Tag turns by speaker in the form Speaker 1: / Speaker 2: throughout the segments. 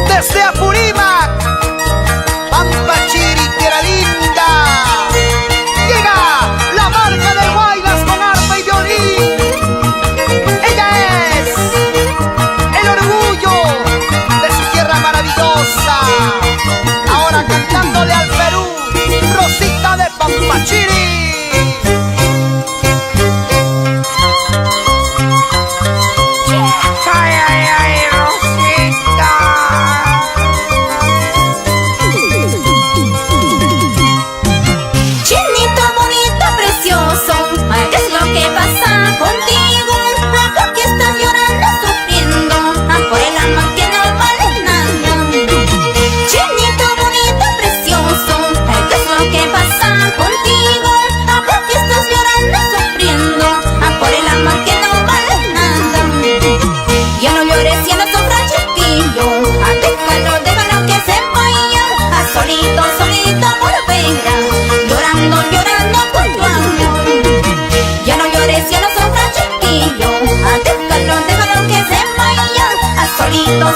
Speaker 1: Desde Apurímac, Pampachiri, tierra linda, llega la marca del Guaylas con arpa y violín. Ella es el orgullo de su tierra maravillosa. Ahora cantándole al Perú, Rosita de Pampachiri.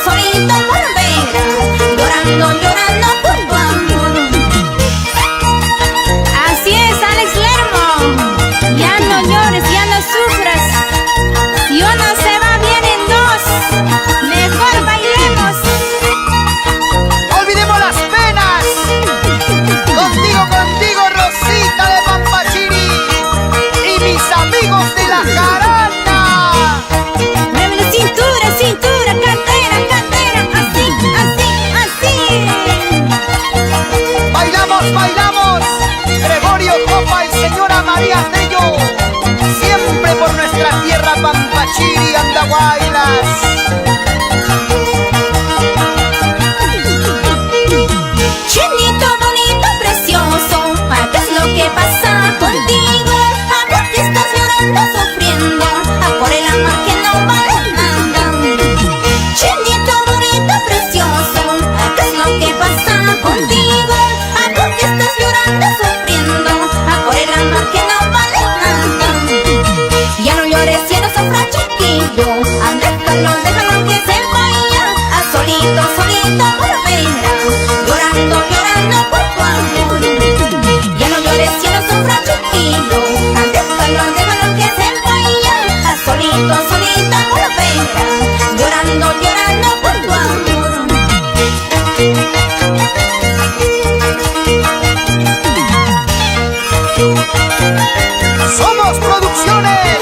Speaker 2: Solito volverá, llorando, llorando por tu amor.
Speaker 3: Así es, Alex Lermo. Ya no llores, ya no sufras. Si uno se va, vienen dos. Mejor bailemos.
Speaker 1: Olvidemos las penas. Contigo, contigo, Rosita de Pampachiri y mis amigos de la jarana.
Speaker 3: Mueve la cintura, cintura, cadera, cadera. Así, así, así.
Speaker 1: Bailamos, bailamos, Gregorio Copa y señora María Tello, siempre por nuestra tierra Pampachiri, Andahuaylas.
Speaker 2: Chinito bonito, precioso, ¿qué es lo que pasa contigo? ¿Por qué estás llorando, sufriendo? Por el amor que no vale nada. Chinito bonito, precioso, ¿qué es lo que pasa contigo? ¿Por qué estás llorando, sufriendo? Por el amor que no vale nada. Ya no llores, ya no sufras, chiquillo. Déjalo, déjalo que se vaya. Solito, solito volverá, llorando, llorando por tu amor. Ya no llores, ya no sufras, chiquillo. Déjalo, déjalo que se vaya. Solito, solito volverá, llorando, llorando por tu amor.
Speaker 1: Somos Producciones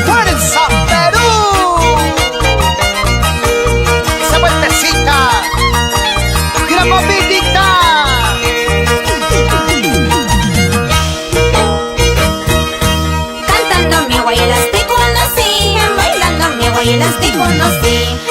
Speaker 1: Fuerza Perú. Esa vueltecita y la movidita.
Speaker 2: Cantando mi Guaylas te conocí, bailando mi Guaylas te conocí.